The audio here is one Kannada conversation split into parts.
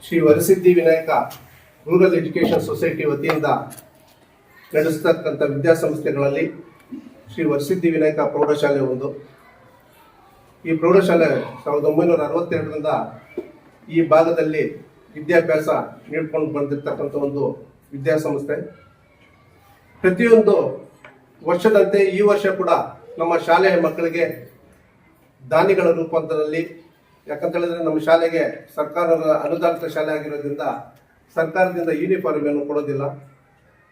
Shri Varasiddhi Vinayaka rural education society ವತಿಯಿಂದ ನಡೆಸತಕ್ಕಂಥ ವಿದ್ಯಾಸಂಸ್ಥೆಗಳಲ್ಲಿ ಶ್ರೀ ವರಸಿದ್ಧಿ ವಿನಾಯಕ ಪ್ರೌಢಶಾಲೆ ಒಂದು. ಈ ಪ್ರೌಢಶಾಲೆ 1962ರಿಂದ ಈ ಭಾಗದಲ್ಲಿ ವಿದ್ಯಾಭ್ಯಾಸ ನೀಡ್ಕೊಂಡು ಬಂದಿರತಕ್ಕಂಥ ಒಂದು ವಿದ್ಯಾಸಂಸ್ಥೆ. ಪ್ರತಿಯೊಂದು ವರ್ಷದಂತೆ ಈ ವರ್ಷ ಕೂಡ ನಮ್ಮ ಶಾಲೆಯ ಮಕ್ಕಳಿಗೆ ದಾನಿಗಳ ರೂಪಾಂತರದಲ್ಲಿ, ಯಾಕಂತ ಹೇಳಿದ್ರೆ ನಮ್ಮ ಶಾಲೆಗೆ ಸರ್ಕಾರದ ಅನುದಾನಿತ ಶಾಲೆ ಆಗಿರೋದ್ರಿಂದ ಸರ್ಕಾರದಿಂದ ಯೂನಿಫಾರ್ಮ್ ಏನು ಕೊಡೋದಿಲ್ಲ.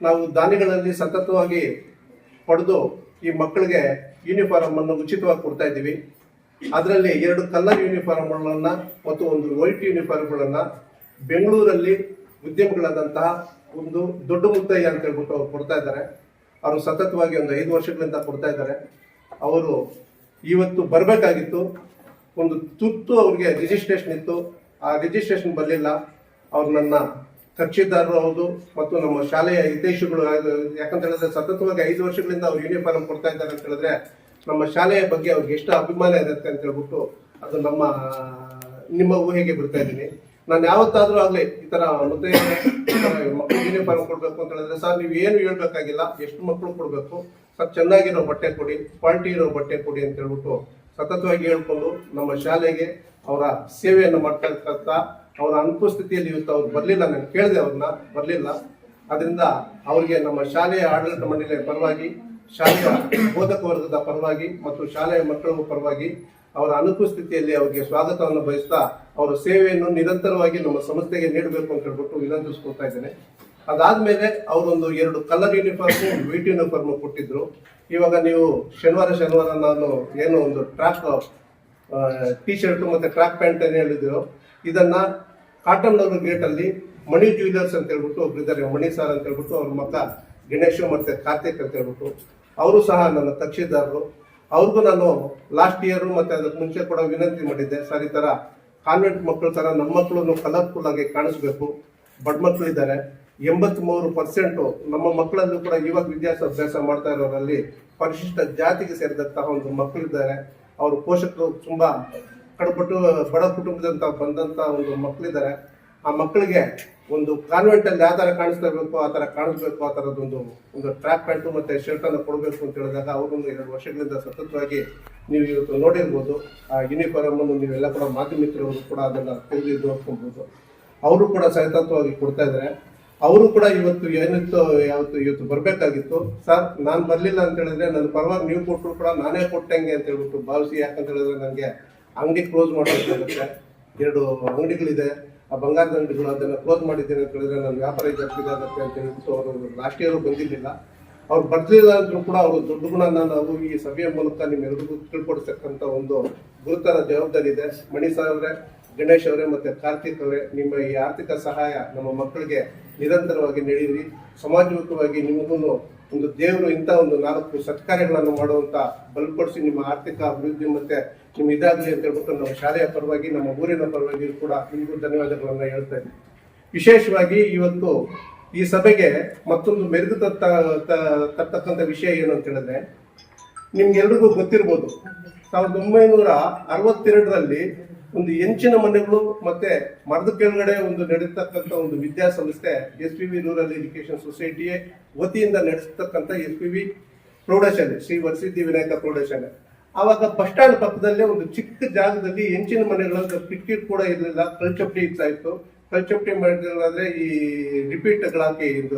ನಾವು ದಾನಿಗಳಲ್ಲಿ ಸತತವಾಗಿ ಪಡೆದು ಈ ಮಕ್ಕಳಿಗೆ ಯೂನಿಫಾರ್ಮ್ ಅನ್ನು ಉಚಿತವಾಗಿ ಕೊಡ್ತಾ ಇದ್ದೀವಿ. ಅದರಲ್ಲಿ 2 ಕಲರ್ ಯೂನಿಫಾರ್ಮ್ಗಳನ್ನು ಮತ್ತು 1 ವೈಟ್ ಯೂನಿಫಾರ್ಮ್ಗಳನ್ನು ಬೆಂಗಳೂರಲ್ಲಿ ಉದ್ಯಮಿಗಳಾದಂತಹ ಒಂದು ದೊಡ್ಡ ಮುತ್ತಯ್ಯ ಅಂತ ಹೇಳ್ಬಿಟ್ಟು ಅವ್ರು ಕೊಡ್ತಾ ಇದ್ದಾರೆ. ಅವರು ಸತತವಾಗಿ ಒಂದು 5 ವರ್ಷಗಳಿಂದ ಕೊಡ್ತಾ ಇದ್ದಾರೆ. ಅವರು ಇವತ್ತು ಬರಬೇಕಾಗಿತ್ತು, ಒಂದು ತುರ್ತು ಅವ್ರಿಗೆ ರಿಜಿಸ್ಟ್ರೇಷನ್ ಇತ್ತು, ಆ ರಿಜಿಸ್ಟ್ರೇಷನ್ ಬರಲಿಲ್ಲ. ಅವ್ರು ನನ್ನ ಕಕ್ಷಿದಾರರು ಹೌದು ಮತ್ತು ನಮ್ಮ ಶಾಲೆಯ ಹಿತೈಷಿಗಳು. ಯಾಕಂತ ಹೇಳಿದ್ರೆ ಸತತವಾಗಿ 5 ವರ್ಷಗಳಿಂದ ಅವ್ರು ಯೂನಿಫಾರ್ಮ್ ಕೊಡ್ತಾ ಇದ್ದಾರೆ ಅಂತ ಹೇಳಿದ್ರೆ ನಮ್ಮ ಶಾಲೆಯ ಬಗ್ಗೆ ಅವ್ರಿಗೆ ಎಷ್ಟು ಅಭಿಮಾನ ಇರುತ್ತೆ ಅಂತ ಹೇಳ್ಬಿಟ್ಟು ಅದು ನಿಮ್ಮ ಊಹೆಗೆ ಬಿಡ್ತಾ ಇದ್ದೀನಿ. ನಾನು ಯಾವತ್ತಾದ್ರೂ ಆಗಲಿ ಈ ಥರ ಮತ್ತೆ ಮಕ್ಕಳು ಯೂನಿಫಾರ್ಮ್ ಕೊಡಬೇಕು ಅಂತ ಹೇಳಿದ್ರೆ, ಸರ್ ನೀವು ಏನು ಹೇಳ್ಬೇಕಾಗಿಲ್ಲ, ಎಷ್ಟು ಮಕ್ಕಳು ಕೊಡಬೇಕು ಸರ್, ಚೆನ್ನಾಗಿರೋ ಬಟ್ಟೆ ಕೊಡಿ, ಕ್ವಾಲಿಟಿ ಇರೋ ಬಟ್ಟೆ ಕೊಡಿ ಅಂತ ಹೇಳ್ಬಿಟ್ಟು ಸತತವಾಗಿ ಹೇಳ್ಕೊಂಡು ನಮ್ಮ ಶಾಲೆಗೆ ಅವರ ಸೇವೆಯನ್ನು ಮಾಡ್ತಾ ಇರ್ತಕ್ಕಂಥ ಅವರ ಅನುಪಸ್ಥಿತಿಯಲ್ಲಿ ಇವತ್ತು ಅವ್ರು ಬರಲಿಲ್ಲ. ನಾನು ಕೇಳಿದೆ, ಅವ್ರನ್ನ ಬರಲಿಲ್ಲ. ಅದರಿಂದ ಅವರಿಗೆ ನಮ್ಮ ಶಾಲೆಯ ಆಡಳಿತ ಮಂಡಳಿಯ ಪರವಾಗಿ, ಶಾಲೆಯ ಬೋಧಕ ವರ್ಗದ ಪರವಾಗಿ ಮತ್ತು ಶಾಲೆಯ ಮಕ್ಕಳ ಪರವಾಗಿ ಅವರ ಅನುಪಸ್ಥಿತಿಯಲ್ಲಿ ಅವರಿಗೆ ಸ್ವಾಗತವನ್ನು ಬಯಸ್ತಾ ಅವರ ಸೇವೆಯನ್ನು ನಿರಂತರವಾಗಿ ನಮ್ಮ ಸಂಸ್ಥೆಗೆ ನೀಡಬೇಕು ಅಂತ ಹೇಳ್ಬಿಟ್ಟು ವಿನಂತಿಸ್ಕೊಳ್ತಾ ಇದ್ದೇನೆ. ಅದಾದ್ಮೇಲೆ ಅವರೊಂದು 2 ಕಲರ್ ಯೂನಿಫಾರ್ಮ್, ವೈಟ್ ಯೂನಿಫಾರ್ಮ್ ಕೊಟ್ಟಿದ್ರು. ಇವಾಗ ನೀವು ಶನಿವಾರ ನಾನು ಏನು ಒಂದು ಟ್ರ್ಯಾಕ್ ಟಿ ಶರ್ಟ್ ಮತ್ತೆ ಟ್ರ್ಯಾಕ್ ಪ್ಯಾಂಟ್ ಏನು ಹೇಳಿದ್ರು, ಇದನ್ನ ಕಾಟನ್ ಗೇಟ್ ಅಲ್ಲಿ ಮಣಿ ಜ್ಯುವೆಲರ್ಸ್ ಅಂತ ಹೇಳ್ಬಿಟ್ಟು ಒಬ್ಬರಿದ್ದಾರೆ, ಮಣಿ ಸಾರ್ ಅಂತ ಹೇಳ್ಬಿಟ್ಟು, ಅವ್ರ ಮಕ್ಕ ಗಣೇಶ್ ಮತ್ತೆ ಕಾರ್ತಿಕ್ ಅಂತ ಹೇಳ್ಬಿಟ್ಟು ಅವರು ಸಹ ನನ್ನ ಕಕ್ಷಿದಾರರು. ಅವ್ರಿಗೂ ನಾನು ಲಾಸ್ಟ್ ಇಯರ್ ಮತ್ತೆ ಅದಕ್ಕೆ ಮುಂಚೆ ಕೂಡ ವಿನಂತಿ ಮಾಡಿದ್ದೆ, ಸರ್ ಈ ತರ ಕಾನ್ವೆಂಟ್ ಮಕ್ಕಳ ತರ ನಮ್ಮ ಮಕ್ಕಳನ್ನು ಕಲರ್ಫುಲ್ ಆಗಿ ಕಾಣಿಸ್ಬೇಕು. ಬಡ ಮಕ್ಕಳು ಇದ್ದಾರೆ, 83% ನಮ್ಮ ಮಕ್ಕಳಲ್ಲೂ ಕೂಡ ಇವಾಗ ವಿದ್ಯಾಭ್ಯಾಸ ಮಾಡ್ತಾ ಇರೋರಲ್ಲಿ ಪರಿಶಿಷ್ಟ ಜಾತಿಗೆ ಸೇರಿದಂತಹ ಒಂದು ಮಕ್ಕಳಿದ್ದಾರೆ. ಅವ್ರ ಪೋಷಕರು ತುಂಬಾ ಕಡಪಟ್ಟು ಬಡ ಕುಟುಂಬದಂತ ಬಂದಂತ ಒಂದು ಮಕ್ಕಳಿದ್ದಾರೆ. ಆ ಮಕ್ಕಳಿಗೆ ಒಂದು ಕಾನ್ವೆಂಟ್ ಅಲ್ಲಿ ಯಾವ ತರ ಕಾಣಿಸ್ತಾ ಇರಬೇಕು ಆ ತರ ಕಾಣಿಸ್ಬೇಕು, ಆ ತರದೊಂದು ಟ್ರ್ಯಾಕ್ ಪ್ಯಾಂಟು ಮತ್ತೆ ಶರ್ಟ್ ಅನ್ನು ಕೊಡಬೇಕು ಅಂತ ಹೇಳಿದಾಗ ಅವರು 2 ವರ್ಷಗಳಿಂದ ಸತತವಾಗಿ ನೀವು ಇವತ್ತು ನೋಡಿರ್ಬೋದು. ಆ ಯೂನಿಫಾರ್ಮ್ ಅನ್ನು ನೀವೆಲ್ಲ ಕೂಡ ಮಾಧ್ಯಮಿಕರು ಕೂಡ ಅದನ್ನ ತೆಗೆದು ನೋಡ್ಕೊಬಹುದು. ಅವರು ಕೂಡ ಸತತವಾಗಿ ಕೊಡ್ತಾ ಇದ್ದಾರೆ. ಅವರು ಕೂಡ ಇವತ್ತು ಇವತ್ತು ಬರಬೇಕಾಗಿತ್ತು. ಸರ್ ನಾನು ಬರಲಿಲ್ಲ ಅಂತ ಹೇಳಿದ್ರೆ ನನ್ನ ಪರವಾಗಿ ನೀವು ಕೊಟ್ಟರು ಕೂಡ ನಾನೇ ಕೊಟ್ಟಂಗೆ ಅಂತ ಹೇಳ್ಬಿಟ್ಟು ಭಾವಿಸಿ. ಯಾಕಂತ ಹೇಳಿದ್ರೆ ನನಗೆ ಅಂಗಡಿ ಕ್ಲೋಸ್ ಮಾಡಬೇಕಾಗುತ್ತೆ. 2 ಅಂಗಡಿಗಳಿದೆ, ಆ ಬಂಗಾರದ ಅಂಗಡಿಗಳು, ಅದನ್ನು ಕ್ಲೋಸ್ ಮಾಡಿದ್ದೇನೆ ಅಂತ ಹೇಳಿದ್ರೆ ನನ್ನ ವ್ಯಾಪಾರ ಇದಾಗುತ್ತೆ ಅಂತ ಹೇಳ್ಬಿಟ್ಟು ಅವರು ಲಾಸ್ಟ್ ಇಯರ್ ಬಂದಿರಲಿಲ್ಲ. ಅವ್ರು ಬರ್ಲಿಲ್ಲ ಅಂದ್ರೂ ಕೂಡ ಅವರು ದೊಡ್ಡ ಗುಣ ನಾವು ಈ ಸಭೆಯ ಮೂಲಕ ನಿಮ್ಮೆಲ್ಲರಿಗೂ ತಿಳ್ಕೊಡ್ತಕ್ಕಂಥ ಒಂದು ಗುರುತರ ಜವಾಬ್ದಾರಿ ಇದೆ. ಮಣಿ ಸಾಹೇಬ್ರೆ, ಗಣೇಶ್ ಅವರೇ ಮತ್ತೆ ಕಾರ್ತಿಕ್ ಅವರೇ, ನಿಮ್ಮ ಈ ಆರ್ಥಿಕ ಸಹಾಯ ನಮ್ಮ ಮಕ್ಕಳಿಗೆ ನಿರಂತರವಾಗಿ ನೀಡಿದ್ರಿ. ಸಮಾಜಮುಖವಾಗಿ ನಿಮಗೂ ಒಂದು ದೇವರು ಇಂಥ ಒಂದು 4 ಸತ್ಕಾರ್ಯಗಳನ್ನು ಮಾಡುವಂತ ಬಲಪಡಿಸಿ ನಿಮ್ಮ ಆರ್ಥಿಕ ಅಭಿವೃದ್ಧಿ ಮತ್ತೆ ನಿಮ್ಮ ಇದಾಗಲಿ ಅಂತ ಹೇಳ್ಬಿಟ್ಟು ನಮ್ಮ ಶಾಲೆಯ ಪರವಾಗಿ, ನಮ್ಮ ಊರಿನ ಪರವಾಗಿ ಕೂಡ ನಿಮಗೂ ಧನ್ಯವಾದಗಳನ್ನ ಹೇಳ್ತಾ ಇದ್ದೀನಿ. ವಿಶೇಷವಾಗಿ ಇವತ್ತು ಈ ಸಭೆಗೆ ಮತ್ತೊಂದು ಮೆರುಗು ತರ್ತಕ್ಕಂಥ ವಿಷಯ ಏನು ಅಂತ ಹೇಳಿದ್ರೆ, ನಿಮ್ಗೆಲ್ರಿಗೂ ಗೊತ್ತಿರ್ಬೋದು, 1962ರಲ್ಲಿ ಒಂದು ಹೆಂಚಿನ ಮನೆಗಳು ಮತ್ತೆ ಮರದ ಕೆಳಗಡೆ ಒಂದು ನಡೆಸ್ತಕ್ಕಂಥ ಒಂದು ವಿದ್ಯಾಸಂಸ್ಥೆ SPV ರೂರಲ್ ಎಜುಕೇಶನ್ ಸೊಸೈಟಿ ವತಿಯಿಂದ ನಡೆಸ್ತಕ್ಕಂಥ SPV ಪ್ರೌಢಶಾಲೆ, ಶ್ರೀ ವರಸಿದ್ಧಿ ವಿನಾಯಕ ಪ್ರೌಢಶಾಲೆ. ಆವಾಗ ಬಸ್ ಸ್ಟ್ಯಾಂಡ್ ಪಕ್ಕದಲ್ಲೇ ಒಂದು ಚಿಕ್ಕ ಜಾಗದಲ್ಲಿ ಹೆಂಚಿನ ಮನೆಗಳ ಕಿಟಕಿ ಕೂಡ ಇರಲಿಲ್ಲ, ಕಲ್ಚಪ್ಟಿ ಇರ್ತಾ ಇತ್ತು. ಕಲ್ಚಪ್ಟಿ ಮಾಡಿದ್ರೆ ಈ ರಿಪೀಟ್ಗಳಾಕಿ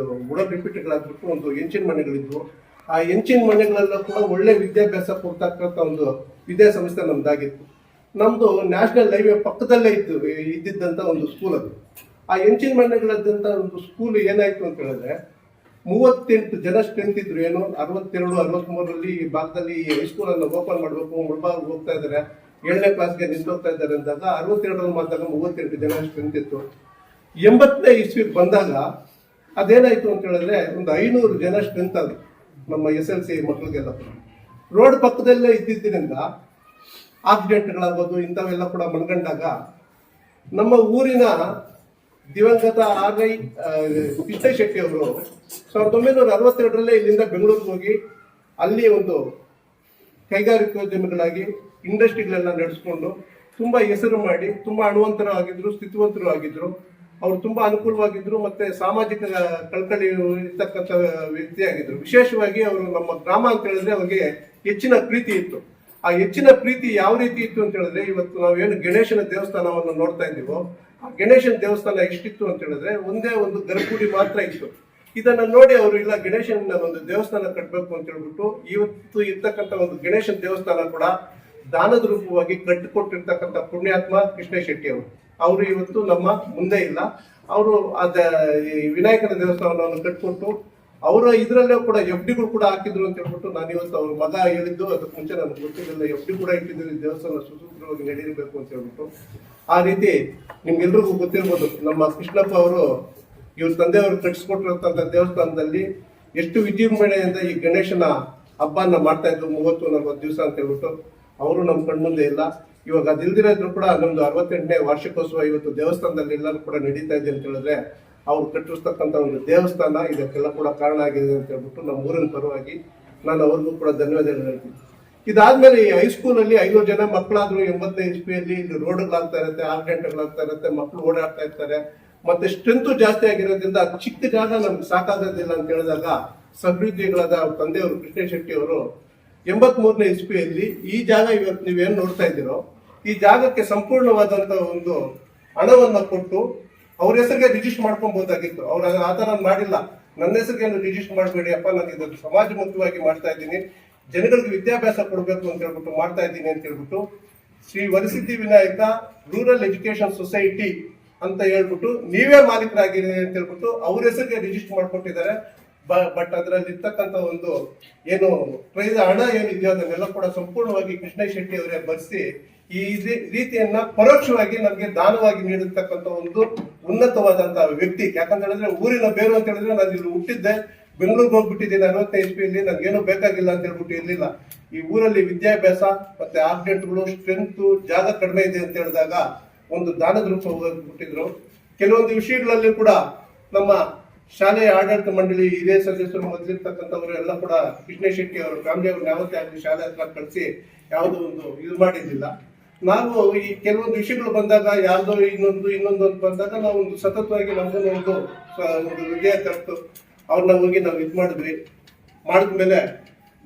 ಉಡೋ ರಿಪೀಟ್ಗಳಾಗ್ಬಿಟ್ಟು ಒಂದು ಹೆಂಚಿನ ಮನೆಗಳಿದ್ವು. ಆ ಹೆಂಚಿನ ಮನೆಗಳೆಲ್ಲ ಕೂಡ ಒಳ್ಳೆ ವಿದ್ಯಾಭ್ಯಾಸ ಕೊಡ್ತಕ್ಕಂಥ ಒಂದು ವಿದ್ಯಾಸಂಸ್ಥೆ ನಮ್ದಾಗಿತ್ತು. ನಮ್ದು ನ್ಯಾಷನಲ್ ಹೈವೇ ಪಕ್ಕದಲ್ಲೇ ಇದ್ದಿದ್ದಂತ ಒಂದು ಸ್ಕೂಲ್ ಅದು. ಆ ಹೆಂಚಿನ ಮನೆಗಳದ್ದಂತ ಒಂದು ಸ್ಕೂಲ್ ಏನಾಯ್ತು ಅಂತ ಹೇಳಿದ್ರೆ 38 ಜನ ಸ್ಟ್ರೆಂತ್ ಇದ್ರು. ಏನು 62-63ರಲ್ಲಿ ಈ ಭಾಗದಲ್ಲಿ ಹೈಸ್ಕೂಲ್ ಅನ್ನು ಓಪನ್ ಮಾಡಬೇಕು, ಮುಳ್ಬಾಗ್ ಹೋಗ್ತಾ ಇದ್ದಾರೆ, 7ನೇ ಕ್ಲಾಸ್ಗೆ ನಿಂತೋಗ್ತಾ ಇದ್ದಾರೆ ಅಂದಾಗ 62ರಲ್ಲಿ ಮಾತಾಗ 38 ಜನ ಸ್ಟ್ರೆಂತ್ ಇತ್ತು. 80ನೇ ಇಸ್ವಿಗೆ ಬಂದಾಗ ಅದೇನಾಯ್ತು ಅಂತ ಹೇಳಿದ್ರೆ ಒಂದು 500 ಜನ ಸ್ಟ್ರೆಂತ್ ಅದು ನಮ್ಮ SLC ಮಕ್ಕಳಿಗೆಲ್ಲ. ರೋಡ್ ಪಕ್ಕದಲ್ಲೇ ಇದ್ದಿದ್ದರಿಂದ ಆಕ್ಸಿಡೆಂಟ್ಗಳಾಗೋದು ಇಂಥವೆಲ್ಲ ಕೂಡ ಮನ್ಗಂಡಾಗ ನಮ್ಮ ಊರಿನ ದಿವಂಗತ RI ಕೃಷ್ಣ ಶೆಟ್ಟಿ ಅವರು 1962ರಲ್ಲೇ ಇಲ್ಲಿಂದ ಬೆಂಗಳೂರಿಗೆ ಹೋಗಿ ಅಲ್ಲಿ ಒಂದು ಕೈಗಾರಿಕೋದ್ಯಮಿಗಳಾಗಿ ಇಂಡಸ್ಟ್ರಿಗಳೆಲ್ಲ ನಡೆಸ್ಕೊಂಡು ತುಂಬಾ ಹೆಸರು ಮಾಡಿ ತುಂಬಾ ಹಣವಂತರು ಆಗಿದ್ರು, ಸ್ಥಿತಿವಂತರು ಆಗಿದ್ರು. ಅವರು ತುಂಬಾ ಅನುಕೂಲವಾಗಿದ್ರು, ಮತ್ತೆ ಸಾಮಾಜಿಕ ಕಳಕಳಿ ಇರ್ತಕ್ಕಂಥ ವ್ಯಕ್ತಿಯಾಗಿದ್ರು. ವಿಶೇಷವಾಗಿ ಅವರು ನಮ್ಮ ಗ್ರಾಮ ಅಂತ ಹೇಳಿದ್ರೆ ಅವ್ರಿಗೆ ಹೆಚ್ಚಿನ ಪ್ರೀತಿ ಇತ್ತು. ಆ ಹೆಚ್ಚಿನ ಪ್ರೀತಿ ಯಾವ ರೀತಿ ಇತ್ತು ಅಂತ ಹೇಳಿದ್ರೆ, ಇವತ್ತು ನಾವೇನು ಗಣೇಶನ ದೇವಸ್ಥಾನವನ್ನು ನೋಡ್ತಾ ಇದ್ದೀವೋ, ಆ ಗಣೇಶನ ದೇವಸ್ಥಾನ ಎಷ್ಟಿತ್ತು ಅಂತ ಹೇಳಿದ್ರೆ ಒಂದೇ ಒಂದು ಗರ್ಭಗುಡಿ ಮಾತ್ರ ಇತ್ತು. ಇದನ್ನ ನೋಡಿ ಅವರು ಇಲ್ಲ ಗಣೇಶನ ಒಂದು ದೇವಸ್ಥಾನ ಕಟ್ಟಬೇಕು ಅಂತ ಹೇಳ್ಬಿಟ್ಟು ಇವತ್ತು ಇರ್ತಕ್ಕಂಥ ಒಂದು ಗಣೇಶನ ದೇವಸ್ಥಾನ ಕೂಡ ದಾನದ ರೂಪವಾಗಿ ಕಟ್ಟಿಕೊಟ್ಟಿರ್ತಕ್ಕಂಥ ಪುಣ್ಯಾತ್ಮ ಕೃಷ್ಣ ಶೆಟ್ಟಿ ಅವರು ಇವತ್ತು ನಮ್ಮ ಮುಂದೆ ಇಲ್ಲ. ಅವರು ಈ ವಿನಾಯಕನ ದೇವಸ್ಥಾನವನ್ನು ಕಟ್ಕೊಟ್ಟು ಅವರ ಇದರಲ್ಲೇ ಕೂಡ ಎಫ್ ಡಿಗಳು ಕೂಡ ಹಾಕಿದ್ರು ಅಂತ ಹೇಳ್ಬಿಟ್ಟು ನಾನು ಇವತ್ತು ಅವ್ರ ಮಗ ಹೇಳಿದ್ದು, ಅದಕ್ಕೆ ಮುಂಚೆ ನನಗೆ ಗೊತ್ತಿರಲಿಲ್ಲ ಎಫ್ ಡಿ ಕೂಡ ಇಟ್ಟಿದ್ರು ಈ ದೇವಸ್ಥಾನ ಸುಸೂತ್ರವಾಗಿ ನಡೀಬೇಕು ಅಂತ ಹೇಳ್ಬಿಟ್ಟು. ಆ ರೀತಿ ನಿಮ್ಗೆಲ್ರಿಗೂ ಗೊತ್ತಿರ್ಬೋದು, ನಮ್ಮ ಕೃಷ್ಣಪ್ಪ ಅವರು ಇವ್ರ ತಂದೆಯವರು ಕಟ್ಟಿಸ್ಕೊಟ್ಟಿರ್ತಕ್ಕಂಥ ದೇವಸ್ಥಾನದಲ್ಲಿ ಎಷ್ಟು ವಿಜೃಂಭಣೆಯಿಂದ ಈ ಗಣೇಶನ ಹಬ್ಬನ ಮಾಡ್ತಾ ಇದ್ರು 30-40 ದಿವಸ ಅಂತ ಹೇಳ್ಬಿಟ್ಟು. ಅವರು ನಮ್ಮ ಕಣ್ಮುಂದೆ ಇಲ್ಲ. ಇವಾಗ ಅದಿಲ್ದಿರೋದ್ರು ಕೂಡ ನಮ್ದು 68ನೇ ವಾರ್ಷಿಕೋತ್ಸವ ಇವತ್ತು ದೇವಸ್ಥಾನದಲ್ಲಿ ಎಲ್ಲರೂ ಕೂಡ ನಡೀತಾ ಇದೆ ಅಂತ ಹೇಳಿದ್ರೆ ಅವ್ರು ಕಟ್ಟಿಸ್ತಕ್ಕಂಥ ಒಂದು ದೇವಸ್ಥಾನ ಇದಕ್ಕೆಲ್ಲ ಕೂಡ ಕಾರಣ ಆಗಿದೆ ಅಂತ ಹೇಳ್ಬಿಟ್ಟು ನಮ್ಮ ಊರಿನ ಪರವಾಗಿ ನಾನು ಅವ್ರಿಗೂ ಕೂಡ ಧನ್ಯವಾದಗಳು ಹೇಳ್ತೀನಿ. ಇದಾದ್ಮೇಲೆ ಈ ಹೈಸ್ಕೂಲಲ್ಲಿ 500 ಜನ ಮಕ್ಕಳಾದ್ರು 80ನೇ ಇಸ್ವಿಯಲ್ಲಿ ಇಲ್ಲಿ ರೋಡ್ಗಳಾಗ್ತಾ ಇರುತ್ತೆ, ಆಕ್ಸಿಡೆಂಟ್ಗಳಾಗ್ತಾ ಇರುತ್ತೆ, ಮಕ್ಕಳು ಓಡಾಡ್ತಾ ಇರ್ತಾರೆ, ಮತ್ತೆ ಸ್ಟ್ರೆಂತ್ ಜಾಸ್ತಿ ಆಗಿರೋದ್ರಿಂದ ಚಿಕ್ಕ ಜಾಗ ನಮ್ಗೆ ಸಾಕಾಗೋದಿಲ್ಲ ಅಂತ ಹೇಳಿದಾಗ ಸಮೃದ್ಧಿಗಳಾದ ಅವ್ರ ತಂದೆಯವರು ಕೃಷ್ಣ ಶೆಟ್ಟಿ ಅವರು 83ನೇ ಇಸ್ವಿಯಲ್ಲಿ ಈ ಜಾಗ ಇವತ್ತು ನೀವೇನು ನೋಡ್ತಾ ಇದ್ದೀರೋ ಈ ಜಾಗಕ್ಕೆ ಸಂಪೂರ್ಣವಾದಂತ ಒಂದು ಹಣವನ್ನ ಕೊಟ್ಟು ಅವ್ರ ಹೆಸರಿಗೆ ರಿಜಿಸ್ಟರ್ ಮಾಡ್ಕೊಬಹುದಾಗಿತ್ತು. ಅವ್ರು ಆ ತರ ಮಾಡಿಲ್ಲ. ನನ್ನ ಹೆಸರಿಗೆ ರಿಜಿಸ್ಟರ್ ಮಾಡಬೇಡಿ ಅಪ್ಪ, ನಾನು ಇದನ್ನು ಸಮಾಜಮುಖವಾಗಿ ಮಾಡ್ತಾ ಇದ್ದೀನಿ, ಜನಗಳಿಗೆ ವಿದ್ಯಾಭ್ಯಾಸ ಕೊಡಬೇಕು ಅಂತ ಹೇಳ್ಬಿಟ್ಟು ಮಾಡ್ತಾ ಇದ್ದೀನಿ ಅಂತ ಹೇಳ್ಬಿಟ್ಟು Shri Varasiddhi Vinayaka rural education society ಅಂತ ಹೇಳ್ಬಿಟ್ಟು ನೀವೇ ಮಾಲೀಕರಾಗಿರಿ ಅಂತ ಹೇಳ್ಬಿಟ್ಟು ಅವ್ರ ಹೆಸರಿಗೆ ರಿಜಿಸ್ಟರ್ ಮಾಡ್ಕೊಟ್ಟಿದ್ದಾರೆ. ಬಟ್ ಅದರಲ್ಲಿ ಇರ್ತಕ್ಕಂಥ ಒಂದು ಏನು ಪ್ರೈಸ್ ಹಣ ಏನಿದೆಯೋ ಅದನ್ನೆಲ್ಲ ಕೂಡ ಸಂಪೂರ್ಣವಾಗಿ ಕೃಷ್ಣ ಶೆಟ್ಟಿ ಅವರೇ ಭರಿಸಿ ಈ ರೀತಿಯನ್ನ ಪರೋಕ್ಷವಾಗಿ ನಮ್ಗೆ ದಾನವಾಗಿ ನೀಡಿರ್ತಕ್ಕಂಥ ಒಂದು ಉನ್ನತವಾದಂತಹ ವ್ಯಕ್ತಿ. ಯಾಕಂತ ಹೇಳಿದ್ರೆ ಊರಿನ ಬೇರು ಅಂತ ಹೇಳಿದ್ರೆ ನಾನು ಇಲ್ಲಿ ಹುಟ್ಟಿದ್ದೆ, ಬೆಂಗಳೂರಿಗೆ ಹೋಗ್ಬಿಟ್ಟಿದ್ದೀನಿ 60ನೇ ಇಸ್ವಿಯಲ್ಲಿ, ನನ್ಗೇನು ಬೇಕಾಗಿಲ್ಲ ಅಂತ ಹೇಳ್ಬಿಟ್ಟು ಇರ್ಲಿಲ್ಲ. ಈ ಊರಲ್ಲಿ ವಿದ್ಯಾಭ್ಯಾಸ ಮತ್ತೆ ಆರ್ಡಿನೆಂಟ್ಗಳು ಸ್ಟ್ರೆಂತ್ ಜಾಗ ಕಡಿಮೆ ಇದೆ ಅಂತ ಹೇಳಿದಾಗ ಒಂದು ದಾನದ ರೂಪ ಹೋಗ್ಬಿಟ್ಟಿದ್ರು. ಕೆಲವೊಂದು ವಿಷಯಗಳಲ್ಲಿ ಕೂಡ ನಮ್ಮ ಶಾಲೆಯ ಆಡಳಿತ ಮಂಡಳಿ ಹಿರಿಯ ಸದಸ್ಯರು ಮೊದಲಿರ್ತಕ್ಕಂಥವ್ರು ಎಲ್ಲ ಕೂಡ ಕೃಷ್ಣ ಶೆಟ್ಟಿ ಅವರು ಫ್ಯಾಮಿಲಿ ಅವ್ರನ್ನ ಯಾವತ್ತೇ ಆಗಲಿ ಶಾಲೆ ಹತ್ರ ಕಳಿಸಿ ಯಾವುದೋ ಒಂದು ಇದು ಮಾಡಿರ್ಲಿಲ್ಲ. ನಾವು ಈ ಕೆಲವೊಂದು ವಿಷಯಗಳು ಬಂದಾಗ ಯಾವುದೋ ಇನ್ನೊಂದು ಬಂದಾಗ ನಾವು ಒಂದು ಸತತವಾಗಿ ನಮಗೂ ಒಂದು ವಿಜಯ ತರ್ತು ಅವ್ರನ್ನ ಹೋಗಿ ನಾವು ಇದು ಮಾಡಿದ್ಮೇಲೆ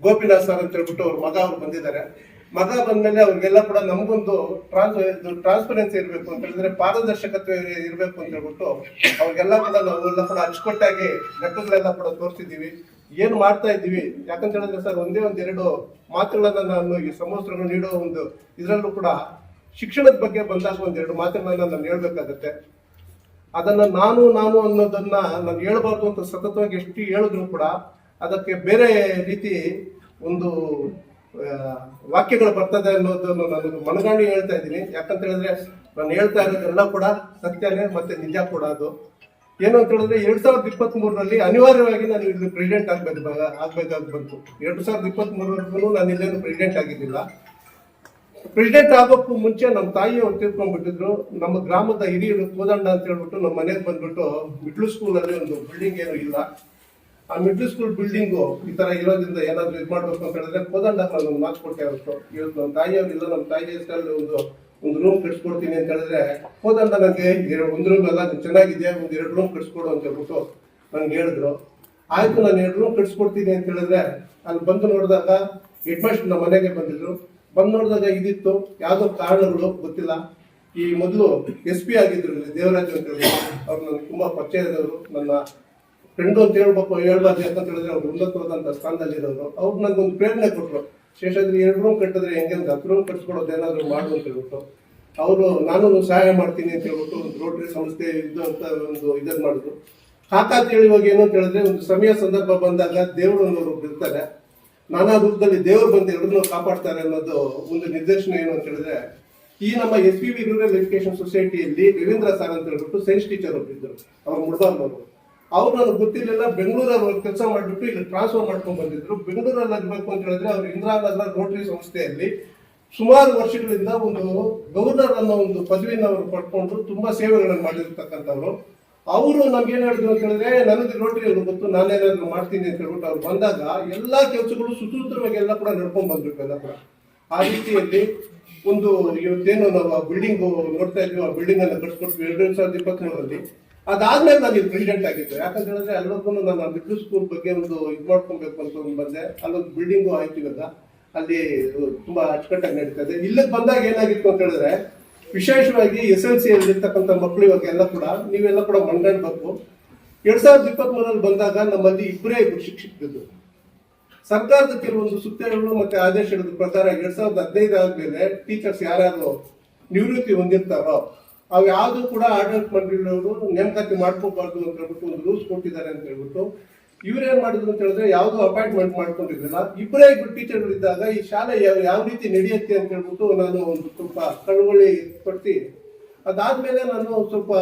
ಗೋಪಿನಾಥ್ ಸರ್ ಅಂತ ಹೇಳ್ಬಿಟ್ಟು ಅವ್ರ ಮಗ ಅವ್ರು ಬಂದಿದ್ದಾರೆ. ಮಗ ಬಂದ್ಮೇಲೆ ಅವ್ರಿಗೆಲ್ಲ ಕೂಡ ನಮಗೊಂದು ಟ್ರಾನ್ಸ್ಪರೆನ್ಸಿ ಇರಬೇಕು ಅಂತ ಹೇಳಿದ್ರೆ ಪಾರದರ್ಶಕತೆ ಇರಬೇಕು ಅಂತ ಹೇಳ್ಬಿಟ್ಟು ಅವ್ರಿಗೆಲ್ಲ ಕೂಡ ನಾವೆಲ್ಲ ಕೂಡ ಅಚ್ಚುಕಟ್ಟಾಗಿ ಲೆಕ್ಕಗಳೆಲ್ಲ ಕೂಡ ತೋರಿಸಿದ್ದೀವಿ, ಏನು ಮಾಡ್ತಾ ಇದ್ದೀವಿ. ಯಾಕಂತ ಹೇಳಿದ್ರೆ ಸರ್ ಒಂದೆರಡು ಮಾತುಗಳನ್ನ ನಾನು ಈ ಸಮವಸ್ತ್ರಗಳು ನೀಡೋ ಒಂದು ಇದರಲ್ಲೂ ಕೂಡ ಶಿಕ್ಷಣದ ಬಗ್ಗೆ ಬಂದಾಗ ಒಂದೆರಡು ಮಾತುಗಳನ್ನ ನಾನು ಹೇಳ್ಬೇಕಾಗತ್ತೆ. ಅದನ್ನ ನಾನು ಅನ್ನೋದನ್ನ ನಾನು ಹೇಳ್ಬಾರ್ದು ಅಂತ ಸತತವಾಗಿ ಎಷ್ಟು ಹೇಳಿದ್ರು ಕೂಡ ಅದಕ್ಕೆ ಬೇರೆ ರೀತಿ ಒಂದು ವಾಕ್ಯಗಳು ಬರ್ತದೆ ಅನ್ನೋದನ್ನು ನಾನು ಮನಗಾಣಿ ಹೇಳ್ತಾ ಇದ್ದೀನಿ. ಯಾಕಂತ ಹೇಳಿದ್ರೆ ನಾನು ಹೇಳ್ತಾ ಇರೋದೆಲ್ಲ ಕೂಡ ಸತ್ಯನೇ ಮತ್ತೆ ನಿಜ ಕೂಡ. ಅದು ಏನು ಅಂತ ಹೇಳಿದ್ರೆ 2023ರಲ್ಲಿ ಅನಿವಾರ್ಯವಾಗಿ ನಾನು ಇಲ್ಲಿ ಪ್ರೆಸಿಡೆಂಟ್ ಆಗ್ಬೇಕಾಗಿ ಬಂತು. 2023ವರೆಗೂ ನಾನು ಇಲ್ಲೇನು ಪ್ರೆಸಿಡೆಂಟ್ ಆಗಿದ್ದಿಲ್ಲ. ಪ್ರೆಸಿಡೆಂಟ್ ಆಗೋಕ್ಕೂ ಮುಂಚೆ ನಮ್ಮ ತಾಯಿಯವ್ರು ತೀರ್ಕೊಂಡ್ಬಿಟ್ಟಿದ್ರು. ನಮ್ಮ ಗ್ರಾಮದ ಹಿರಿಯರು ಕೋದಂಡ ಅಂತ ಹೇಳ್ಬಿಟ್ಟು ನಮ್ಮ ಮನೆಗೆ ಬಂದ್ಬಿಟ್ಟು ಮಿಡ್ಲ್ ಸ್ಕೂಲಲ್ಲಿ ಒಂದು ಬಿಲ್ಡಿಂಗ್ ಏನು ಇಲ್ಲ, ಆ ಮಿಡ್ಲ್ ಸ್ಕೂಲ್ ಬಿಲ್ಡಿಂಗು ಈ ತರ ಇರೋದ್ರಿಂದ ಏನಾದ್ರು ಇದು ಮಾಡ್ಬೇಕು ಅಂತ ಹೇಳಿದ್ರೆ ಕೋದಂಡ ನಾನು ಮಾತು ಕೊಟ್ಟೆ ಅವತ್ತು. ಇವತ್ತು ನಮ್ಮ ತಾಯಿಯವ್ರು ಇಲ್ಲ, ನಮ್ಮ ತಾಯಿ ಹೆಸರಲ್ಲಿ ಒಂದು ರೂಮ್ ಕಟ್ಸ್ಕೊಡ್ತೀನಿ ಅಂತ ಹೇಳಿದ್ರೆ ಕೋದಂಡ ನನಗೆ ಒಂದು ರೂಮ್ ಎಲ್ಲ ಚೆನ್ನಾಗಿದೆಯಾ, ಒಂದು 2 ರೂಮ್ ಕಟ್ಸ್ಕೊಡು ಅಂತ ಹೇಳ್ಬಿಟ್ಟು ನನ್ಗೆ ಹೇಳಿದ್ರು. ಆಯ್ತು, ನಾನು 2 ರೂಮ್ ಕಟ್ಸ್ಕೊಡ್ತೀನಿ ಅಂತ ಹೇಳಿದ್ರೆ ಅಲ್ಲಿ ಬಂದು ನೋಡಿದಾಗ ಹೆಡ್ ಮಾಸ್ಟರ್ ನಮ್ಮ ಮನೆಗೆ ಬಂದಿದ್ರು. ಬಂದು ನೋಡಿದಾಗ ಇದಿತ್ತು, ಯಾವುದೋ ಕಾರಣಗಳು ಗೊತ್ತಿಲ್ಲ. ಈ ಮೊದಲು SP ಆಗಿದ್ರು ದೇವರಾಜ್ ಅಂತ ಹೇಳಿ, ಅವ್ರು ನನಗೆ ತುಂಬಾ ಪರಿಚಯದವರು, ನನ್ನ ಫ್ರೆಂಡು ಅಂತ ಹೇಳ್ಬಾರ್ದು. ಯಾಕಂತ ಹೇಳಿದ್ರೆ ಅವ್ರು ಉನ್ನತವಾದಂತ ಸ್ಥಾನದಲ್ಲಿರೋರು. ಅವ್ರು ನನಗೊಂದು ಪ್ರೇರಣೆ ಕೊಟ್ಟರು, ಶೇಷಾದ್ರಿ 2 ರೂಮ್ ಕಟ್ಟಿದ್ರೆ ಹೆಂಗೆ ಅಂತ 10 ರೂಮ್ ಕಟ್ಸ್ಕೊಡೋದು ಏನಾದ್ರು ಮಾಡು ಅಂತ ಹೇಳ್ಬಿಟ್ಟು ಅವರು ನಾನು ಸಹಾಯ ಮಾಡ್ತೀನಿ ಅಂತ ಹೇಳ್ಬಿಟ್ಟು ಒಂದು ರೋಟರಿ ಸಂಸ್ಥೆ ಇದು ಅಂತ ಒಂದು ಇದನ್ನ ಮಾಡಿದ್ರು. ಅಂತ ಹೇಳಿ ಇವಾಗ ಏನು ಅಂತ ಹೇಳಿದ್ರೆ ಒಂದು ಸಮಯ ಸಂದರ್ಭ ಬಂದಾಗ ದೇವರು ಅನ್ನೋರು ಇರ್ತಾರೆ, ನಾನಾ ರೂಪದಲ್ಲಿ ದೇವರು ಬಂದು ಎಲ್ಲರನ್ನೂ ಕಾಪಾಡ್ತಾರೆ ಅನ್ನೋದು ಒಂದು ನಿದರ್ಶನ. ಏನು ಅಂತ ಹೇಳಿದ್ರೆ ಈ ನಮ್ಮ SPV ರೂರಲ್ ಎಜುಕೇಶನ್ ಸೊಸೈಟಿಯಲ್ಲಿ ರವೀಂದ್ರ ಸರ್ ಅಂತ ಹೇಳ್ಬಿಟ್ಟು ಸೈನ್ಸ್ ಟೀಚರ್ ಒಬ್ಬಿದ್ರು, ಅವ್ರು ಮುಡ್ಬಾರ್ದವರು. ಅವ್ರು ನನಗೆ ಗೊತ್ತಿರಲಿಲ್ಲ, ಬೆಂಗಳೂರಲ್ಲಿ ಕೆಲಸ ಮಾಡಿಬಿಟ್ಟು ಇಲ್ಲಿ ಟ್ರಾನ್ಸ್ಫರ್ ಮಾಡ್ಕೊಂಡು ಬಂದಿದ್ರು. ಬೆಂಗಳೂರಲ್ಲಿ ಆಗಬೇಕು ಅಂತ ಹೇಳಿದ್ರೆ ಅವ್ರು ಇಂದಿರಾನಗರ ರೋಟರಿ ಸಂಸ್ಥೆಯಲ್ಲಿ ಸುಮಾರು ವರ್ಷಗಳಿಂದ ಒಂದು ಗವರ್ನರ್ ಅನ್ನೋ ಒಂದು ಪದವಿನ ಅವರು ಪಡ್ಕೊಂಡು ತುಂಬಾ ಸೇವೆಗಳನ್ನು ಮಾಡಿರ್ತಕ್ಕಂಥವ್ರು. ಅವರು ನಮ್ಗೇನು ಹೇಳಿದ್ರು ಅಂತ ಹೇಳಿದ್ರೆ ನನಗೆ ರೋಟರಿ ಗೊತ್ತು, ನಾನೇನಾದ್ರು ಮಾಡ್ತೀನಿ ಅಂತ ಹೇಳ್ಬಿಟ್ಟು ಅವ್ರು ಬಂದಾಗ ಎಲ್ಲಾ ಕೆಲಸಗಳು ಸುಸೂತ್ರವಾಗಿ ಎಲ್ಲ ಕೂಡ ನಡ್ಕೊಂಡ್ ಬಂದ್ಬಿಟ್ಟು ಎಲ್ಲ ಕೂಡ. ಆ ರೀತಿಯಲ್ಲಿ ಒಂದು ಇವತ್ತೇನು ನಾವು ಆ ಬಿಲ್ಡಿಂಗ್ ನೋಡ್ತಾ ಇದ್ವಿ, ಆ ಬಿಲ್ಡಿಂಗ್ ಅನ್ನ ಕಟ್ಸ್ಕೊಟ್ವಿ 2023ರಲ್ಲಿ. ಅದಾದ್ಮೇಲೆ ನಾನು ಇಲ್ಲಿ ಪ್ರೆಸಿಡೆಂಟ್ ಆಗಿದ್ದೆ. ಯಾಕಂತ ಹೇಳಿದ್ರೆ ಎಲ್ಲರಿಗೂ ನಾನು ಮಿಡ್ಲ್ ಸ್ಕೂಲ್ ಬಗ್ಗೆ ಒಂದು ಇದು ಮಾಡ್ಕೊಬೇಕು ಅಂತ ಒಂದು ಬಂದೆ. ಅಲ್ಲೊಂದು ಬಿಲ್ಡಿಂಗು ಆಯ್ತು, ಇವಾಗ ಅಲ್ಲಿ ತುಂಬಾ ಅಚ್ಚುಕಟ್ಟಾಗಿ ನಡೀತಾ ಇದೆ. ಇಲ್ಲಿಗೆ ಬಂದಾಗ ಏನಾಗಿತ್ತು ಅಂತ ಹೇಳಿದ್ರೆ, ವಿಶೇಷವಾಗಿ SLC ಇರ್ತಕ್ಕಂಥ ಮಕ್ಕಳು ಇವಾಗ ಎಲ್ಲ ಕೂಡ ನೀವೆಲ್ಲ ಕೂಡ ಮನ್ಗಂಡ್ಬೇಕು. 2023ರಲ್ಲಿ ಬಂದಾಗ ನಮ್ಮಲ್ಲಿ ಇಬ್ಬರು ಶಿಕ್ಷಕರು. ಸರ್ಕಾರದ ಕೆಲವೊಂದು ಸುತ್ತೋಲೆಗಳು ಮತ್ತೆ ಆದೇಶಗಳ ಪ್ರಕಾರ 2015 ಆದ್ಮೇಲೆ ಟೀಚರ್ಸ್ ಯಾರ್ಯಾರು ನಿವೃತ್ತಿ ಹೊಂದಿರ್ತಾರೋ ಅವು ಯಾವುದು ಕೂಡ ಆಡಳಿತ ಮಂಡಳಿಯವರು ನೇಮಕಾತಿ ಮಾಡ್ಕೋಬಾರ್ದು ಅಂತ ಹೇಳ್ಬಿಟ್ಟು ಒಂದು ರೂಲ್ಸ್ ಕೊಟ್ಟಿದ್ದಾರೆ ಅಂತ ಹೇಳ್ಬಿಟ್ಟು ಇವ್ರೇನ್ ಮಾಡಿದ್ರು ಅಂತ ಹೇಳಿದ್ರೆ ಯಾವ್ದು ಅಪಾಯಿಂಟ್ಮೆಂಟ್ ಮಾಡ್ಕೊಂಡಿರಲಿಲ್ಲ. ಇಬ್ಬರೇ ಟೀಚರ್ಗಳು ಇದ್ದಾಗ ಈ ಶಾಲೆ ಯಾವ ರೀತಿ ನಡೆಯುತ್ತೆ ಅಂತ ಹೇಳ್ಬಿಟ್ಟು ನಾನು ಒಂದು ಸ್ವಲ್ಪ ಕಳವಳಿ ಪಡ್ತಿ. ಅದಾದ್ಮೇಲೆ ನಾನು ಸ್ವಲ್ಪ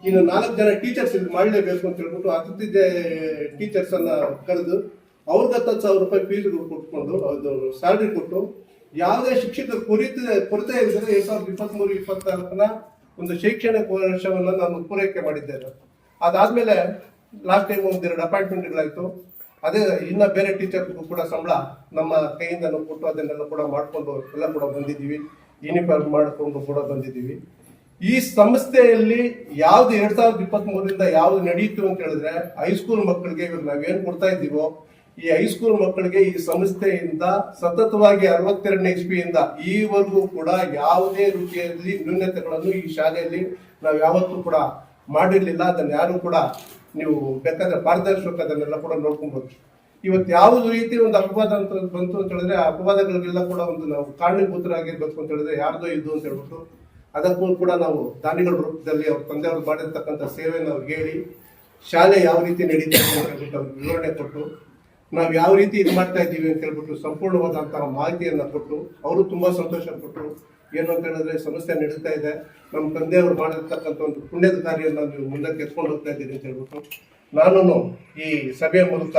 ಇನ್ನು 4 ಜನ ಟೀಚರ್ಸ್ ಇಲ್ಲಿ ಮಾಡಲೇಬೇಕು ಅಂತ ಹೇಳ್ಬಿಟ್ಟು ಅತಿಥಿ ಟೀಚರ್ಸ್ ಅನ್ನ ಕರೆದು ಅವ್ರಿಗೆ 10,000 ರೂಪಾಯಿ ಫೀಸ್ಗಳು ಕೊಟ್ಕೊಂಡು ಅದು ಸ್ಯಾಲ್ರಿ ಕೊಟ್ಟು ಯಾವುದೇ ಶಿಕ್ಷಕರ ಕೊರತೆ ಇಲ್ಲದೆ 2023-24 ಒಂದು ಶೈಕ್ಷಣಿಕ ವರ್ಷವನ್ನು ನಾನು ಪೂರೈಕೆ ಮಾಡಿದ್ದೇನೆ. ಅದಾದ್ಮೇಲೆ ಲಾಸ್ಟ್ ಟೈಮ್ 1-2 ಅಪಾಯಿಂಟ್ಮೆಂಟ್ಗಳಾಯ್ತು. ಅದೇ ಇನ್ನ ಬೇರೆ ಟೀಚರ್ಗೂ ಕೂಡ ಸಂಬಳ ನಮ್ಮ ಕೈಯಿಂದ ಕೊಟ್ಟು ಅದನ್ನೆಲ್ಲ ಕೂಡ ಮಾಡ್ಕೊಂಡು ಎಲ್ಲ ಕೂಡ ಬಂದಿದ್ದೀವಿ. ಯೂನಿಫಾರ್ಮ್ ಮಾಡಿಕೊಂಡು ಕೂಡ ಬಂದಿದ್ದೀವಿ. ಈ ಸಂಸ್ಥೆಯಲ್ಲಿ ಯಾವ್ದು 2023ರಿಂದ ಯಾವ್ದು ನಡೀತು ಅಂತ ಹೇಳಿದ್ರೆ, ಹೈಸ್ಕೂಲ್ ಮಕ್ಕಳಿಗೆ ಇವಾಗ ನಾವೇನ್ ಕೊಡ್ತಾ ಇದ್ದೀವೋ ಈ ಹೈಸ್ಕೂಲ್ ಮಕ್ಕಳಿಗೆ ಈ ಸಂಸ್ಥೆಯಿಂದ ಸತತವಾಗಿ 62ನೇ ಇಸ್ವಿಯಿಂದ ಈವರೆಗೂ ಕೂಡ ಯಾವುದೇ ರೀತಿಯಲ್ಲಿ ನ್ಯೂನತೆಗಳನ್ನು ಈ ಶಾಲೆಯಲ್ಲಿ ನಾವು ಯಾವತ್ತೂ ಕೂಡ ಮಾಡಿರ್ಲಿಲ್ಲ. ಅದನ್ನ ಯಾರು ಕೂಡ ನೀವು ಬೇಕಾದ್ರೆ ಪಾರದರ್ಶಕ ಅದನ್ನೆಲ್ಲ ಕೂಡ ನೋಡ್ಕೊಬಹುದು. ಇವತ್ತು ಯಾವುದೇ ರೀತಿ ಒಂದು ಅಪವಾದ ಅಂತ ಬಂತು ಅಂತ ಹೇಳಿದ್ರೆ ಆ ಅಪವಾದಗಳಿಗೆಲ್ಲ ಕೂಡ ಒಂದು ನಾವು ಕಾರಣೀಭೂತರಾಗಿರ್ಬೇಕು ಅಂತ ಹೇಳಿದ್ರೆ ಯಾರ್ದೋ ಇದು ಅಂತ ಹೇಳ್ಬಿಟ್ಟು ಅದಕ್ಕೂ ಕೂಡ ನಾವು ದಾನಿಗಳ ರೂಪದಲ್ಲಿ ಅವ್ರ ತಂದೆಯವರು ಮಾಡಿರ್ತಕ್ಕಂಥ ಸೇವೆಯನ್ನು ಅವ್ರಿಗೆ ಹೇಳಿ ಶಾಲೆ ಯಾವ ರೀತಿ ನಡೀತಾ ಇದೆ ಅಂತ ಹೇಳ್ಬಿಟ್ಟು ಅವ್ರಿಗೆ ವಿವರಣೆ ಕೊಟ್ಟು ನಾವು ಯಾವ ರೀತಿ ಇದು ಮಾಡ್ತಾ ಇದ್ದೀವಿ ಅಂತ ಹೇಳ್ಬಿಟ್ಟು ಸಂಪೂರ್ಣವಾದಂತಹ ಮಾಹಿತಿಯನ್ನ ಕೊಟ್ಟು ಅವರು ತುಂಬಾ ಸಂತೋಷ ಪಟ್ಟರು. ಏನು ಅಂತ ಹೇಳಿದ್ರೆ ಸಂಸ್ಥೆ ನಡೀತಾ ಇದೆ, ನಮ್ಮ ತಂದೆಯವರು ಮಾಡಿರ್ತಕ್ಕಂಥ ಒಂದು ಪುಣ್ಯದ ಕಾರ್ಯವನ್ನು ನೀವು ಮುಂದಕ್ಕೆ ಎತ್ಕೊಂಡು ಹೋಗ್ತಾ ಇದ್ದೀರಿ ಅಂತ ಹೇಳ್ಬಿಟ್ಟು ನಾನು ಈ ಸಭೆಯ ಮೂಲಕ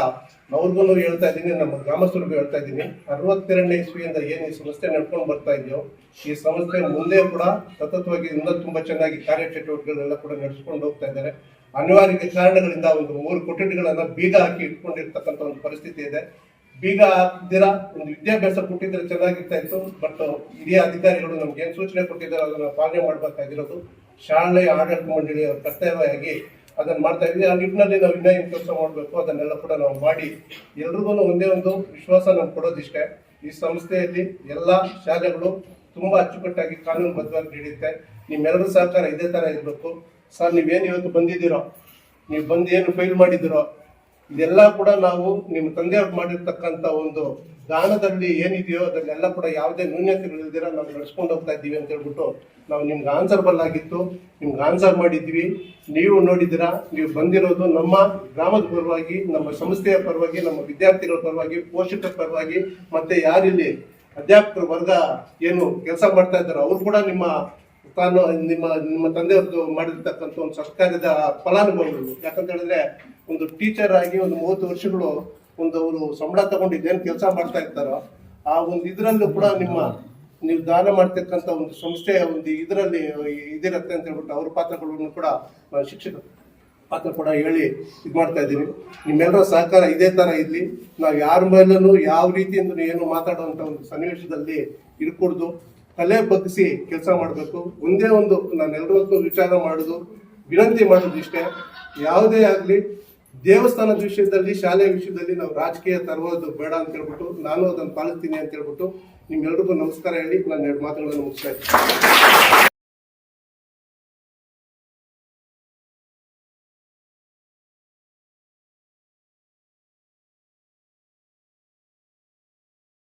ಅವ್ರಿಗೂ ಹೇಳ್ತಾ ಇದ್ದೀನಿ, ನಮ್ಮ ಗ್ರಾಮಸ್ಥರಿಗೂ ಹೇಳ್ತಾ ಇದ್ದೀನಿ. 62ನೇ ಇಸ್ವಿಯಿಂದ ಏನು ಈ ಸಂಸ್ಥೆ ನಡ್ಕೊಂಡು ಬರ್ತಾ ಇದೆಯೋ ಈ ಸಂಸ್ಥೆ ಮುಂದೆ ಕೂಡ ಸತತವಾಗಿ ಇನ್ನೂ ತುಂಬಾ ಚೆನ್ನಾಗಿ ಕಾರ್ಯಚಟುವಟಿಕೆಗಳೆಲ್ಲ ಕೂಡ ನಡೆಸ್ಕೊಂಡು ಹೋಗ್ತಾ ಇದ್ದಾರೆ. ಅನಿವಾರ್ಯ ಕಾರಣಗಳಿಂದ ಒಂದು 3 ಕೊಠಡಿಗಳನ್ನ ಬೀಗ ಹಾಕಿ ಇಟ್ಕೊಂಡಿರ್ತಕ್ಕಂಥ ಒಂದು ಪರಿಸ್ಥಿತಿ ಇದೆ. ಬೀಗ ಹಾಕ್ದಿರ ಒಂದು ವಿದ್ಯಾಭ್ಯಾಸ ಕೊಟ್ಟಿದ್ರೆ ಚೆನ್ನಾಗಿರ್ತಾ ಇತ್ತು. ಬಟ್ ಹಿರಿಯ ಅಧಿಕಾರಿಗಳು ನಮ್ಗೆ ಏನ್ ಸೂಚನೆ ಕೊಟ್ಟಿದ್ದಾರೆ ಅದನ್ನ ಪಾಲನೆ ಮಾಡ್ಬೇಕಾಗಿರೋದು ಶಾಲೆಯ ಆಡಳಿತ ಮಂಡಳಿಯ ಕರ್ತವ್ಯವಾಗಿ ಅದನ್ನ ಮಾಡ್ತಾ ಇದ್ವಿ. ಆ ನಿಟ್ಟಿನಲ್ಲಿ ನಾವು ಇನ್ನೂ ಏನು ಕೆಲಸ ಮಾಡಬೇಕು ಅದನ್ನೆಲ್ಲ ಕೂಡ ನಾವು ಮಾಡಿ ಎಲ್ರಿಗೂ ಒಂದೇ ಒಂದು ವಿಶ್ವಾಸ ನಾವು ಕೊಡೋದಿಷ್ಟೇ, ಈ ಸಂಸ್ಥೆಯಲ್ಲಿ ಎಲ್ಲ ಶಾಲೆಗಳು ತುಂಬಾ ಅಚ್ಚುಕಟ್ಟಾಗಿ ಕಾನೂನುಬದ್ಧವಾಗಿ ನಡೆಯುತ್ತೆ. ನಿಮ್ಮೆಲ್ಲರ ಸಹಕಾರ ಇದೇ ತರ ಇರಬೇಕು. ಸರ್ ನೀವೇನು ಇವತ್ತು ಬಂದಿದ್ದೀರೋ, ನೀವು ಬಂದು ಏನು ಫೈಲ್ ಮಾಡಿದ್ದೀರೋ ಇದೆಲ್ಲ ಕೂಡ ನಾವು ನಿಮ್ಮ ತಂದೆಯವ್ರು ಮಾಡಿರ್ತಕ್ಕಂಥ ಒಂದು ದಾನದಲ್ಲಿ ಏನಿದೆಯೋ ಅದನ್ನೆಲ್ಲ ಕೂಡ ಯಾವುದೇ ನ್ಯೂನ್ಯತೆಗಳಿಲ್ದಿರ ನಾವು ನಡೆಸ್ಕೊಂಡು ಹೋಗ್ತಾ ಇದ್ದೀವಿ ಅಂತ ಹೇಳ್ಬಿಟ್ಟು ನಾವು ನಿಮ್ಗೆ ಆನ್ಸರ್ಬಲ್ ಆಗಿತ್ತು, ನಿಮ್ಗೆ ಆನ್ಸರ್ ಮಾಡಿದ್ದೀವಿ. ನೀವು ನೋಡಿದ್ದೀರಾ, ನೀವು ಬಂದಿರೋದು ನಮ್ಮ ಗ್ರಾಮದ ಪರವಾಗಿ, ನಮ್ಮ ಸಂಸ್ಥೆಯ ಪರವಾಗಿ, ನಮ್ಮ ವಿದ್ಯಾರ್ಥಿಗಳ ಪರವಾಗಿ, ಪೋಷಕರ ಪರವಾಗಿ, ಮತ್ತೆ ಯಾರಿಲ್ಲಿ ಅಧ್ಯಾಪಕರ ವರ್ಗ ಏನು ಕೆಲಸ ಮಾಡ್ತಾ ಇದ್ದಾರೋ ಅವ್ರು ಕೂಡ ನಿಮ್ಮ ತಂದೆಯವ್ರದ್ದು ಮಾಡಿರ್ತಕ್ಕಂಥ ಒಂದು ಸರ್ಕಾರದ ಫಲಾನುಭವಿಗಳು. ಯಾಕಂತ ಹೇಳಿದ್ರೆ ಒಂದು ಟೀಚರ್ ಆಗಿ ಒಂದು 30 ವರ್ಷಗಳು ಒಂದು ಅವರು ಸಂಬಳ ತಗೊಂಡು ಇದೇನು ಕೆಲಸ ಮಾಡ್ತಾ ಇರ್ತಾರೋ ಆ ಒಂದು ಇದರಲ್ಲೂ ಕೂಡ ನೀವು ದಾನ ಮಾಡ್ತಕ್ಕಂಥ ಒಂದು ಸಂಸ್ಥೆಯ ಒಂದು ಇದರಲ್ಲಿ ಇದಿರತ್ತೆ ಅಂತ ಹೇಳ್ಬಿಟ್ಟು ಅವ್ರ ಪಾತ್ರಗಳನ್ನು ಕೂಡ ಶಿಕ್ಷಕ ಪಾತ್ರ ಕೂಡ ಹೇಳಿ ಇದು ಮಾಡ್ತಾ ಇದ್ದೀವಿ. ನಿಮ್ಮೆಲ್ಲರ ಸಹಕಾರ ಇದೇ ತರ ಇರ್ಲಿ. ನಾವು ಯಾರ ಮೇಲೂ ಯಾವ ರೀತಿಯಿಂದ ಏನು ಮಾತಾಡುವಂತ ಒಂದು ಸನ್ನಿವೇಶದಲ್ಲಿ ಇರ್ಕೂಡ್ದು, ತಲೆ ಬಗ್ಗಿಸಿ ಕೆಲಸ ಮಾಡಬೇಕು. ಒಂದೇ ಒಂದು ನಾನು ಎಲ್ಲರದ್ದು ವಿಚಾರ ಮಾಡೋದು, ವಿನಂತಿ ಮಾಡೋದು ಇಷ್ಟೇ, ಯಾವುದೇ ಆಗಲಿ ದೇವಸ್ಥಾನದ ವಿಷಯದಲ್ಲಿ, ಶಾಲೆಯ ವಿಷಯದಲ್ಲಿ ನಾವು ರಾಜಕೀಯ ತರುವುದು ಬೇಡ ಅಂತ ಹೇಳ್ಬಿಟ್ಟು ನಾನು ಅದನ್ನು ಪಾಲಿಸ್ತೀನಿ ಅಂತ ಹೇಳ್ಬಿಟ್ಟು ನಿಮ್ಗೆಲ್ರಿಗೂ ನಮಸ್ಕಾರ ಹೇಳಿ ನಾನು 2 ಮಾತುಗಳನ್ನು ಮುಗಿಸ್ತಾ ಇದ್ದೀನಿ.